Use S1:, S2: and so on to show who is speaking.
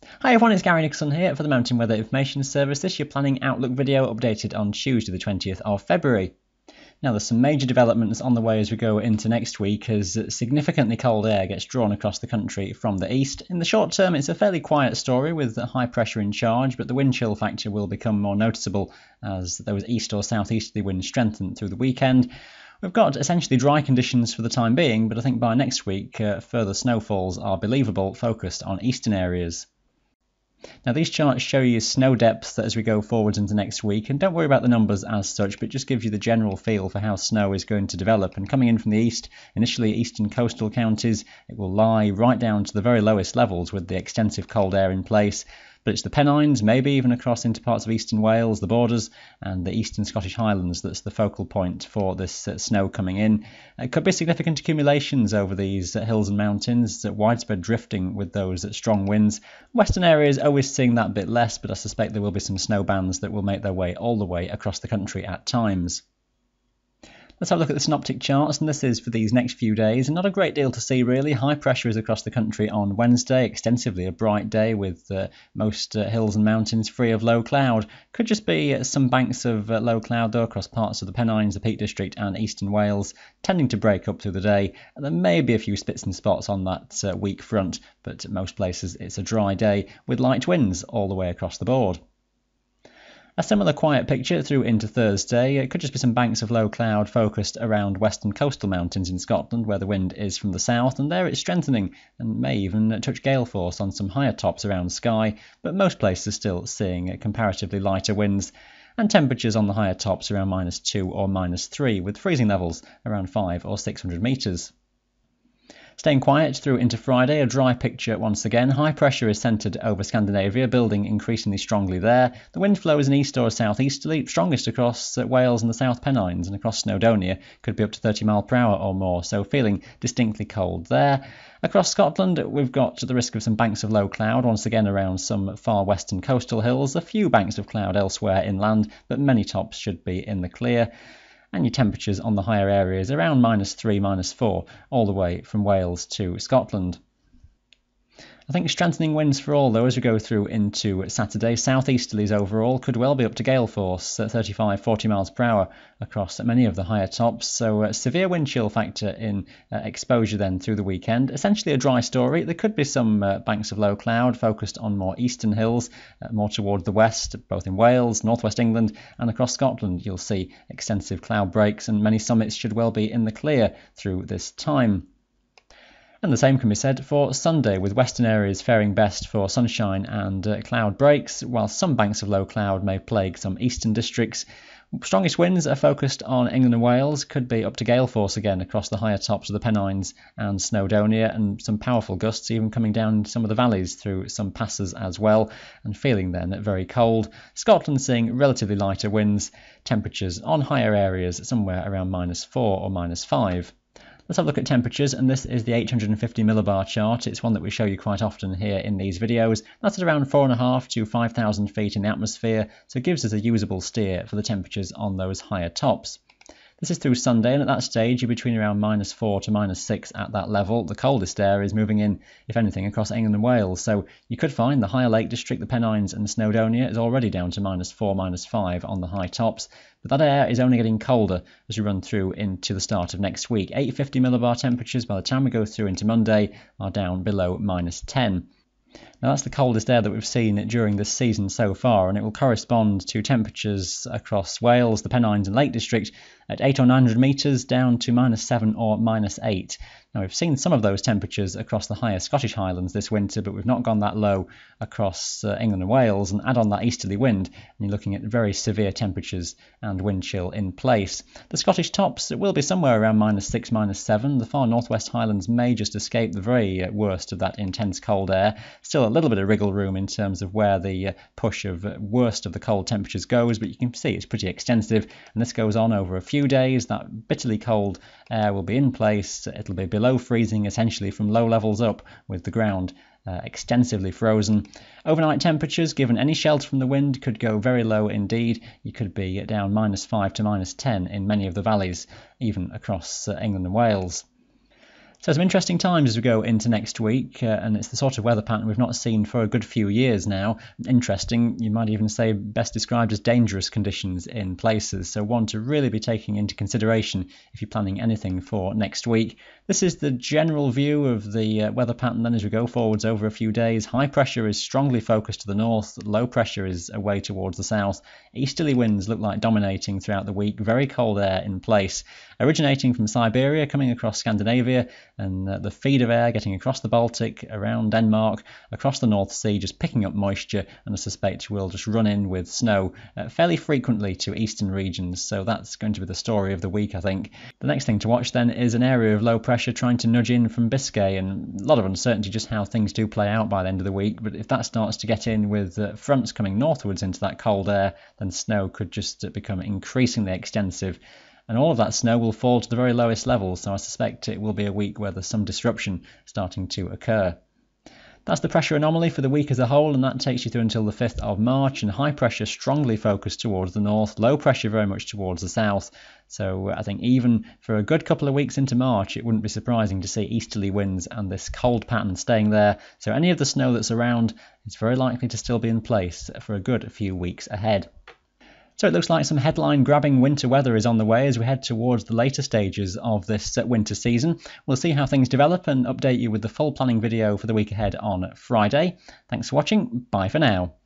S1: Hi everyone, it's Gary Nicholson here for the Mountain Weather Information Service. This is your planning outlook video updated on Tuesday the 20th of February. Now there's some major developments on the way as we go into next week as significantly cold air gets drawn across the country from the east. In the short term it's a fairly quiet story with high pressure in charge, but the wind chill factor will become more noticeable as those east or southeasterly winds strengthen through the weekend. We've got essentially dry conditions for the time being, but I think by next week further snowfalls are believable, focused on eastern areas. Now these charts show you snow depth as we go forwards into next week, and don't worry about the numbers as such, but just gives you the general feel for how snow is going to develop. And coming in from the east, initially eastern coastal counties, it will lie right down to the very lowest levels with the extensive cold air in place. But it's the Pennines, maybe even across into parts of eastern Wales, the borders, and the eastern Scottish Highlands that's the focal point for this snow coming in. It could be significant accumulations over these hills and mountains, widespread drifting with those strong winds. Western areas always seeing that bit less, but I suspect there will be some snow bands that will make their way all the way across the country at times. Let's have a look at the synoptic charts, and this is for these next few days, and not a great deal to see really. High pressure is across the country on Wednesday, extensively a bright day with most hills and mountains free of low cloud. Could just be some banks of low cloud though across parts of the Pennines, the Peak District and eastern Wales, tending to break up through the day. And there may be a few spits and spots on that weak front, but at most places it's a dry day with light winds all the way across the board. A similar quiet picture through into Thursday. It could just be some banks of low cloud focused around western coastal mountains in Scotland where the wind is from the south, and there it's strengthening and may even touch gale force on some higher tops around Skye, but most places still seeing comparatively lighter winds and temperatures on the higher tops around -2 or -3 with freezing levels around 500 or 600 metres. Staying quiet through into Friday, a dry picture once again. High pressure is centred over Scandinavia, building increasingly strongly there. The wind flows in east or southeasterly, strongest across Wales and the South Pennines, and across Snowdonia could be up to 30 miles per hour or more, so feeling distinctly cold there. Across Scotland, we've got the risk of some banks of low cloud, once again around some far western coastal hills, a few banks of cloud elsewhere inland, but many tops should be in the clear. And your temperatures on the higher areas around -3, -4, all the way from Wales to Scotland. I think strengthening winds for all though as we go through into Saturday. Southeasterlies overall could well be up to gale force at 35-40 miles per hour across many of the higher tops, so severe wind chill factor in exposure then through the weekend. Essentially a dry story. There could be some banks of low cloud focused on more eastern hills, more toward the west, both in Wales, northwest England and across Scotland. You'll see extensive cloud breaks and many summits should well be in the clear through this time. And the same can be said for Sunday, with western areas faring best for sunshine and cloud breaks, while some banks of low cloud may plague some eastern districts. Strongest winds are focused on England and Wales, could be up to gale force again across the higher tops of the Pennines and Snowdonia, and some powerful gusts even coming down some of the valleys through some passes as well, and feeling then very cold. Scotland seeing relatively lighter winds, temperatures on higher areas somewhere around -4 or -5. Let's have a look at temperatures, and this is the 850 millibar chart. It's one that we show you quite often here in these videos. That's at around 4,500 to 5,000 feet in the atmosphere, so it gives us a usable steer for the temperatures on those higher tops. This is through Sunday, and at that stage you're between around -4 to -6 at that level. The coldest air is moving in, if anything, across England and Wales, so you could find the higher Lake District, the Pennines and Snowdonia is already down to -4, -5 on the high tops, but that air is only getting colder as we run through into the start of next week. 850 millibar temperatures by the time we go through into Monday are down below -10. Now that's the coldest air that we've seen during this season so far, and it will correspond to temperatures across Wales, the Pennines and Lake District at 800 or 900 metres down to -7 or -8. Now we've seen some of those temperatures across the higher Scottish Highlands this winter, but we've not gone that low across England and Wales, and add on that easterly wind and you're looking at very severe temperatures and wind chill in place. The Scottish tops will be somewhere around -6, -7. The far northwest Highlands may just escape the very worst of that intense cold air. Still a little bit of wriggle room in terms of where the push of worst of the cold temperatures goes, but you can see it's pretty extensive, and this goes on over a few days. That bitterly cold air will be in place. It'll be below freezing essentially from low levels up, with the ground extensively frozen. Overnight temperatures, given any shelter from the wind, could go very low indeed. You could be down -5 to -10 in many of the valleys, even across England and Wales. So some interesting times as we go into next week, and it's the sort of weather pattern we've not seen for a good few years now. Interesting, you might even say best described as dangerous conditions in places, so one to really be taking into consideration if you're planning anything for next week. This is the general view of the weather pattern then as we go forwards over a few days. High pressure is strongly focused to the north, low pressure is away towards the south. Easterly winds look like dominating throughout the week, very cold air in place, originating from Siberia, coming across Scandinavia, and the feed of air getting across the Baltic, around Denmark, across the North Sea, just picking up moisture, and I suspect will just run in with snow fairly frequently to eastern regions, so that's going to be the story of the week, I think. The next thing to watch then is an area of low pressure trying to nudge in from Biscay, and a lot of uncertainty just how things do play out by the end of the week, but if that starts to get in with fronts coming northwards into that cold air, then snow could just become increasingly extensive. And all of that snow will fall to the very lowest levels, so I suspect it will be a week where there's some disruption starting to occur. That's the pressure anomaly for the week as a whole, and that takes you through until the 5th of March, and high pressure strongly focused towards the north, low pressure very much towards the south. So I think even for a good couple of weeks into March, it wouldn't be surprising to see easterly winds and this cold pattern staying there. So any of the snow that's around is very likely to still be in place for a good few weeks ahead. So it looks like some headline-grabbing winter weather is on the way as we head towards the later stages of this winter season. We'll see how things develop and update you with the full planning video for the week ahead on Friday. Thanks for watching. Bye for now.